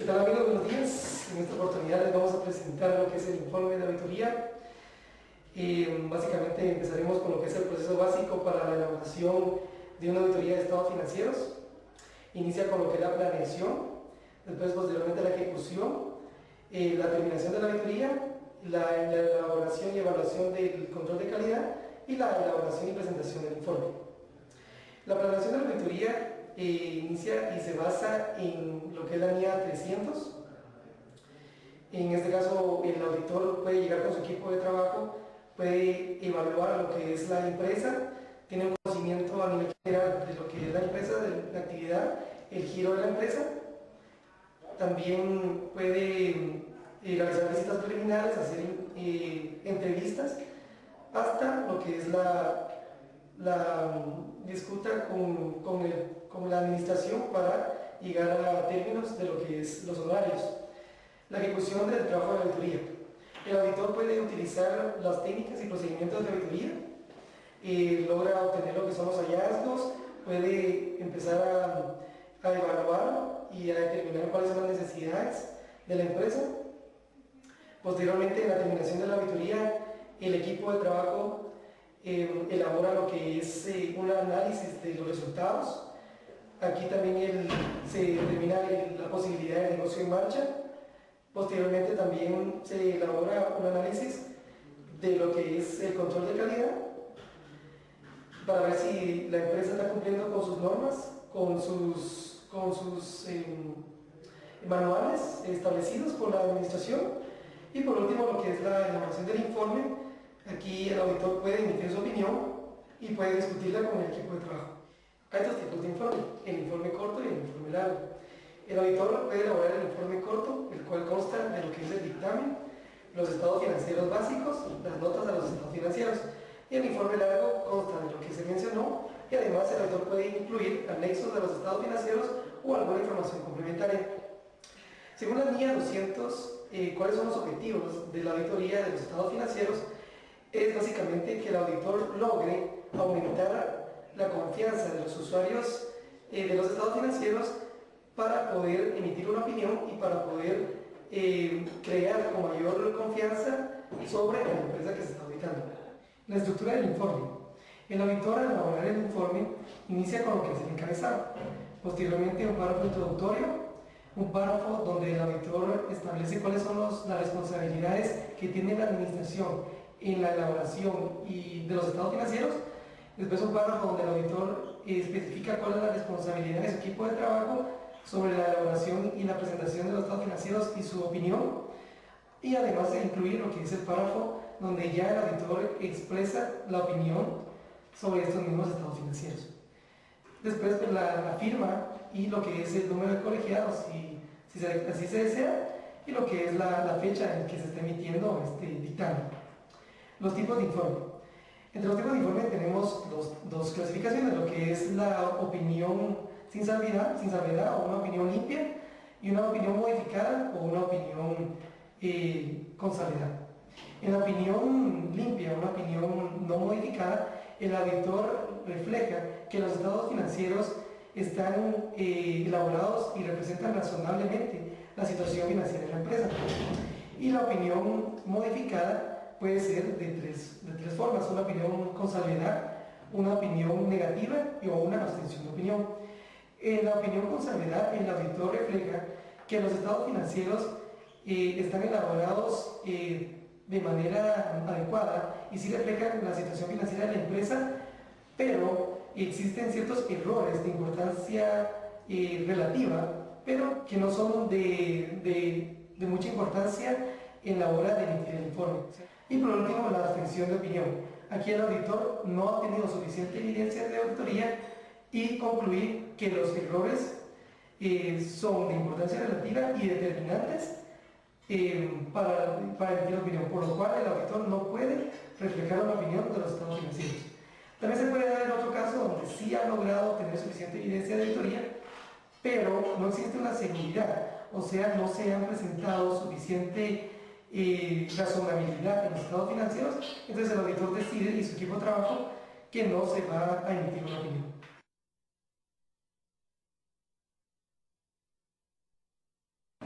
¿Qué tal, amigos? Buenos días. En esta oportunidad les vamos a presentar lo que es el informe de auditoría. Básicamente empezaremos con lo que es el proceso básico para la elaboración de una auditoría de estados financieros. Inicia con lo que es la planeación, después posteriormente la ejecución, la terminación de la auditoría, la elaboración y evaluación del control de calidad y la elaboración y presentación del informe. La planeación de la auditoría inicia y se basa en lo que es la NIA 300. En este caso, el auditor puede llegar con su equipo de trabajo, puede evaluar lo que es la empresa, tiene un conocimiento a nivel general de lo que es la empresa, de la actividad, el giro de la empresa. También puede realizar visitas preliminares, hacer entrevistas, hasta lo que es la disputa con la administración para llegar a términos de lo que es los horarios. La ejecución del trabajo de la auditoría. El auditor puede utilizar las técnicas y procedimientos de auditoría, logra obtener lo que son los hallazgos, puede empezar a evaluar y a determinar cuáles son las necesidades de la empresa. Posteriormente, en la terminación de la auditoría, el equipo de trabajo elabora lo que es un análisis de los resultados. Aquí también se determina la posibilidad de negocio en marcha. Posteriormente también se elabora un análisis de lo que es el control de calidad para ver si la empresa está cumpliendo con sus normas, con sus manuales establecidos por la administración. Y por último, lo que es la elaboración del informe. Aquí el auditor puede emitir su opinión y puede discutirla con el equipo de trabajo. Hay dos tipos de informe, el informe corto y el informe largo. El auditor puede elaborar el informe corto, el cual consta de lo que es el dictamen, los estados financieros básicos, las notas de los estados financieros. Y el informe largo consta de lo que se mencionó y además el auditor puede incluir anexos de los estados financieros o alguna información complementaria. Según la NIA 200, ¿cuáles son los objetivos de la auditoría de los estados financieros? Es básicamente que el auditor logre aumentar la confianza de los usuarios de los estados financieros para poder emitir una opinión y para poder crear con mayor confianza sobre la empresa que se está auditando. La estructura del informe. El auditor, al elaborar el informe, inicia con lo que es el encabezado. Posteriormente, un párrafo introductorio, un párrafo donde el auditor establece cuáles son las responsabilidades que tiene la administración en la elaboración de los estados financieros. Después un párrafo donde el auditor especifica cuál es la responsabilidad de su equipo de trabajo sobre la elaboración y la presentación de los estados financieros y su opinión. Y además de incluir lo que es el párrafo donde ya el auditor expresa la opinión sobre estos mismos estados financieros. Después pues, la firma y lo que es el número de colegiados, si así se desea, y lo que es la fecha en que se está emitiendo este dictamen. Los tipos de informe. Entre los tipos de informe tenemos dos clasificaciones, lo que es la opinión sin salvedad o una opinión limpia, y una opinión modificada o una opinión con salvedad. En la opinión limpia, una opinión no modificada, el auditor refleja que los estados financieros están elaborados y representan razonablemente la situación financiera de la empresa. Y la opinión modificada puede ser de tres formas: una opinión con salvedad, una opinión negativa o una abstención de opinión. En la opinión con salvedad, el auditor refleja que los estados financieros están elaborados de manera adecuada y sí reflejan la situación financiera de la empresa, pero existen ciertos errores de importancia relativa, pero que no son de mucha importancia en la hora de emitir el informe. Y por último, la abstención de opinión. Aquí el auditor no ha tenido suficiente evidencia de auditoría y concluir que los errores son de importancia relativa y determinantes para emitir opinión, por lo cual el auditor no puede reflejar una opinión de los estados financieros. También se puede dar en otro caso donde sí ha logrado tener suficiente evidencia de auditoría, pero no existe una seguridad, o sea, no se han presentado suficiente razonabilidad en los estados financieros. Entonces el auditor decide y su equipo de trabajo que no se va a emitir una opinión.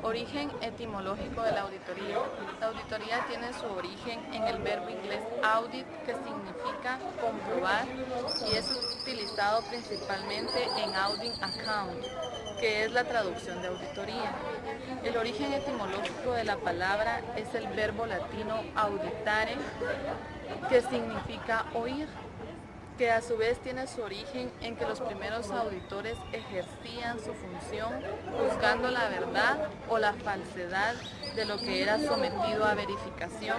Origen etimológico de la auditoría. La auditoría tiene su origen en el verbo inglés audit, que significa comprobar, y es utilizado principalmente en auditing account, que es la traducción de auditoría. El origen etimológico de la palabra es el verbo latino auditare, que significa oír, que a su vez tiene su origen en que los primeros auditores ejercían su función juzgando la verdad o la falsedad de lo que era sometido a verificación,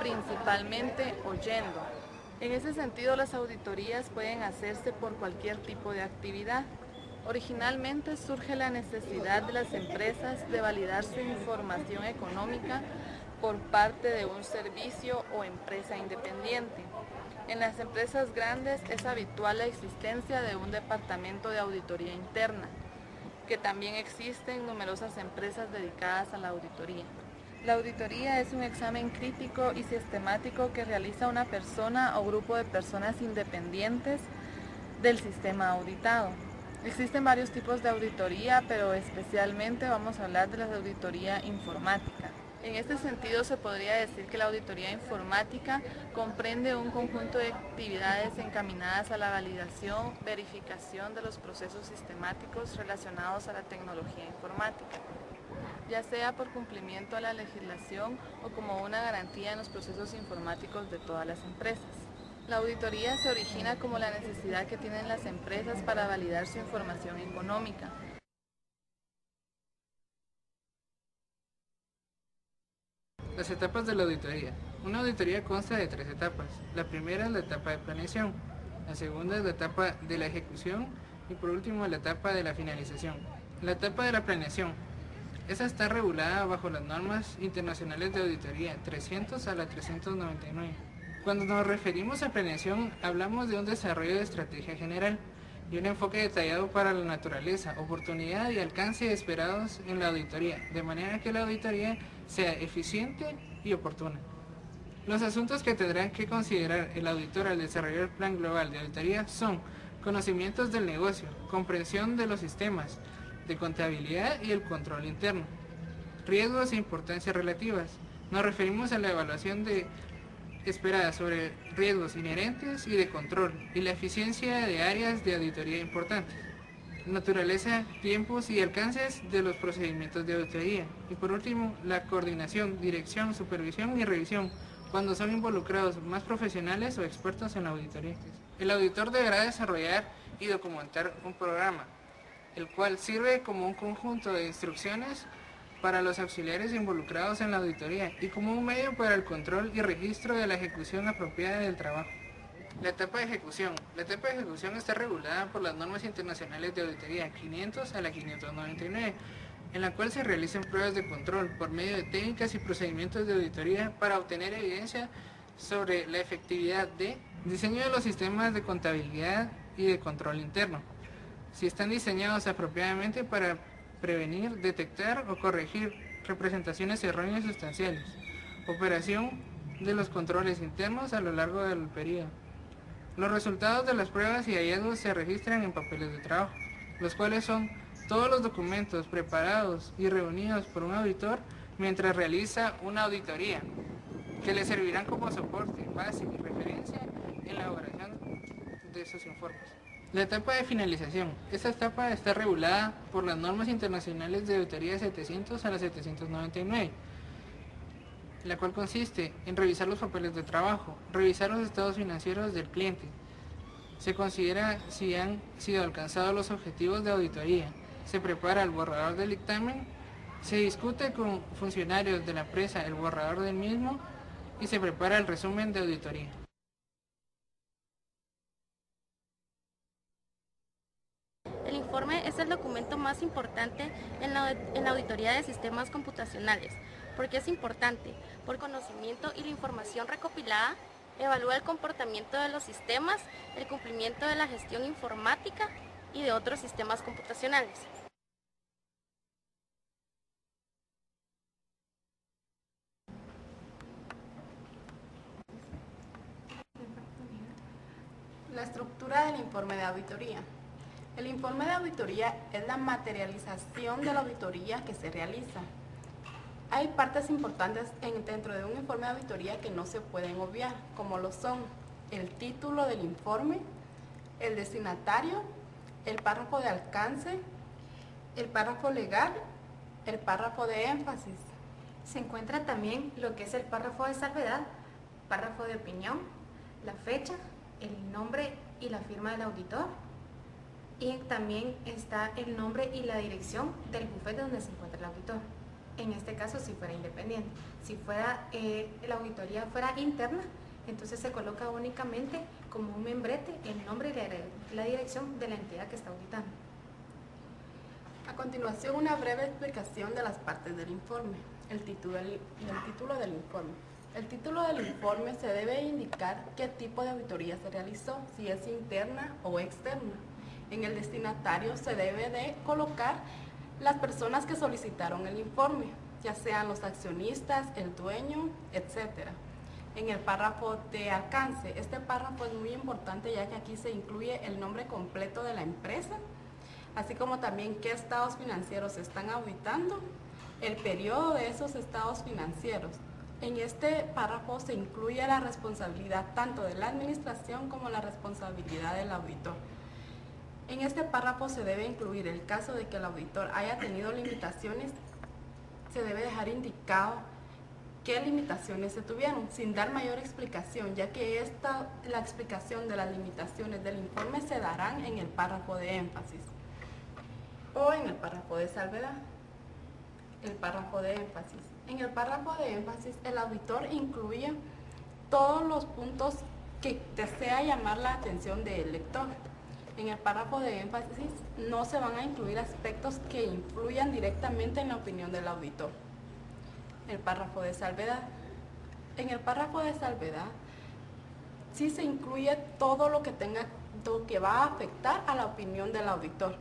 principalmente oyendo. En ese sentido, las auditorías pueden hacerse por cualquier tipo de actividad. Originalmente surge la necesidad de las empresas de validar su información económica por parte de un servicio o empresa independiente. En las empresas grandes es habitual la existencia de un departamento de auditoría interna, que también existen numerosas empresas dedicadas a la auditoría. La auditoría es un examen crítico y sistemático que realiza una persona o grupo de personas independientes del sistema auditado. Existen varios tipos de auditoría, pero especialmente vamos a hablar de la auditoría informática. En este sentido, se podría decir que la auditoría informática comprende un conjunto de actividades encaminadas a la validación, verificación de los procesos sistemáticos relacionados a la tecnología informática, ya sea por cumplimiento a la legislación o como una garantía en los procesos informáticos de todas las empresas. La auditoría se origina como la necesidad que tienen las empresas para validar su información económica. Las etapas de la auditoría. Una auditoría consta de 3 etapas. La primera es la etapa de planeación, la segunda es la etapa de la ejecución y por último la etapa de la finalización. La etapa de la planeación. Esa está regulada bajo las normas internacionales de auditoría 300 a la 399. Cuando nos referimos a planeación, hablamos de un desarrollo de estrategia general y un enfoque detallado para la naturaleza, oportunidad y alcance esperados en la auditoría, de manera que la auditoría sea eficiente y oportuna. Los asuntos que tendrán que considerar el auditor al desarrollar el plan global de auditoría son conocimientos del negocio, comprensión de los sistemas de contabilidad y el control interno, riesgos e importancias relativas. Nos referimos a la evaluación esperada sobre riesgos inherentes y de control y la eficiencia de áreas de auditoría importantes. Naturaleza, tiempos y alcances de los procedimientos de auditoría. Y por último, la coordinación, dirección, supervisión y revisión, cuando son involucrados más profesionales o expertos en la auditoría. El auditor deberá desarrollar y documentar un programa, el cual sirve como un conjunto de instrucciones para los auxiliares involucrados en la auditoría y como un medio para el control y registro de la ejecución apropiada del trabajo. La etapa de ejecución. La etapa de ejecución está regulada por las normas internacionales de auditoría 500 a la 599, en la cual se realizan pruebas de control por medio de técnicas y procedimientos de auditoría para obtener evidencia sobre la efectividad de diseño de los sistemas de contabilidad y de control interno, si están diseñados apropiadamente para prevenir, detectar o corregir representaciones erróneas sustanciales, operación de los controles internos a lo largo del periodo. Los resultados de las pruebas y hallazgos se registran en papeles de trabajo, los cuales son todos los documentos preparados y reunidos por un auditor mientras realiza una auditoría, que le servirán como soporte, base y referencia en la elaboración de esos informes. La etapa de finalización. Esta etapa está regulada por las normas internacionales de auditoría 700 a la 799, la cual consiste en revisar los papeles de trabajo, revisar los estados financieros del cliente, se considera si han sido alcanzados los objetivos de auditoría, se prepara el borrador del dictamen, se discute con funcionarios de la empresa el borrador del mismo y se prepara el resumen de auditoría. El informe es el documento más importante en la auditoría de sistemas computacionales. ¿Por qué es importante? Por conocimiento y la información recopilada, evalúa el comportamiento de los sistemas, el cumplimiento de la gestión informática y de otros sistemas computacionales. La estructura del informe de auditoría. El informe de auditoría es la materialización de la auditoría que se realiza. Hay partes importantes dentro de un informe de auditoría que no se pueden obviar, como lo son el título del informe, el destinatario, el párrafo de alcance, el párrafo legal, el párrafo de énfasis. Se encuentra también lo que es el párrafo de salvedad, párrafo de opinión, la fecha, el nombre y la firma del auditor, y también está el nombre y la dirección del bufete donde se encuentra el auditor. En este caso, si fuera independiente. Si fuera la auditoría fuera interna, entonces se coloca únicamente como un membrete el nombre y la dirección de la entidad que está auditando. A continuación, una breve explicación de las partes del informe. El título del informe. El título del informe se debe indicar qué tipo de auditoría se realizó, si es interna o externa. En el destinatario se debe de colocar las personas que solicitaron el informe, ya sean los accionistas, el dueño, etc. En el párrafo de alcance, este párrafo es muy importante ya que aquí se incluye el nombre completo de la empresa, así como también qué estados financieros se están auditando, el periodo de esos estados financieros. En este párrafo se incluye la responsabilidad tanto de la administración como la responsabilidad del auditor. En este párrafo se debe incluir el caso de que el auditor haya tenido limitaciones, se debe dejar indicado qué limitaciones se tuvieron, sin dar mayor explicación, ya que la explicación de las limitaciones del informe se darán en el párrafo de énfasis o en el párrafo de salvedad. El párrafo de énfasis. En el párrafo de énfasis, el auditor incluye todos los puntos que desea llamar la atención del lector. En el párrafo de énfasis no se van a incluir aspectos que influyan directamente en la opinión del auditor. El párrafo de salvedad. En el párrafo de salvedad sí se incluye todo lo que va a afectar a la opinión del auditor.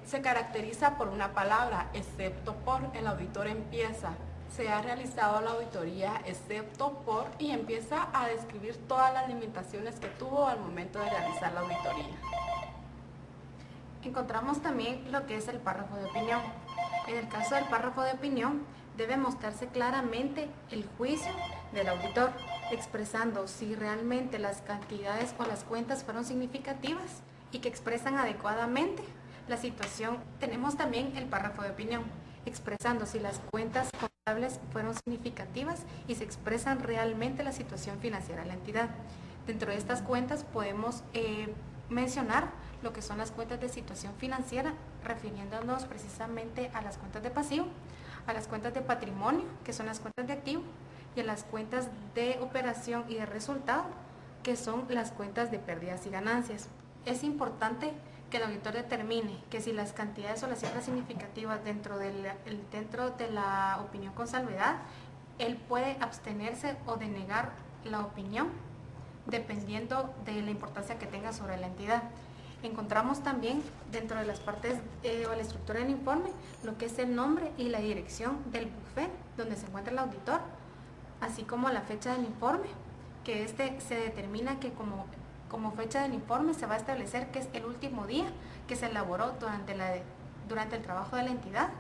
Se caracteriza por una palabra, excepto por. El auditor empieza, se ha realizado la auditoría excepto por, y empieza a describir todas las limitaciones que tuvo al momento de realizar la auditoría. Encontramos también lo que es el párrafo de opinión. En el caso del párrafo de opinión, debe mostrarse claramente el juicio del auditor, expresando si realmente las cantidades o las cuentas fueron significativas y que expresan adecuadamente la situación. Tenemos también el párrafo de opinión, expresando si las cuentas contables fueron significativas y se expresan realmente la situación financiera de la entidad. Dentro de estas cuentas podemos mencionar lo que son las cuentas de situación financiera, refiriéndonos precisamente a las cuentas de pasivo, a las cuentas de patrimonio, que son las cuentas de activo, y a las cuentas de operación y de resultado, que son las cuentas de pérdidas y ganancias. Es importante que el auditor determine que si las cantidades o las cifras significativas dentro de la opinión con salvedad, él puede abstenerse o denegar la opinión dependiendo de la importancia que tenga sobre la entidad. Encontramos también dentro de las partes o la estructura del informe lo que es el nombre y la dirección del bufete donde se encuentra el auditor, así como la fecha del informe, que se determina que como fecha del informe se va a establecer que es el último día que se elaboró durante el trabajo de la entidad.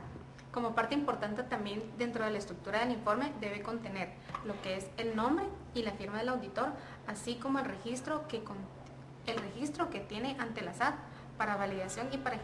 Como parte importante también dentro de la estructura del informe debe contener lo que es el nombre y la firma del auditor, así como el registro que tiene ante la SAT para validación y para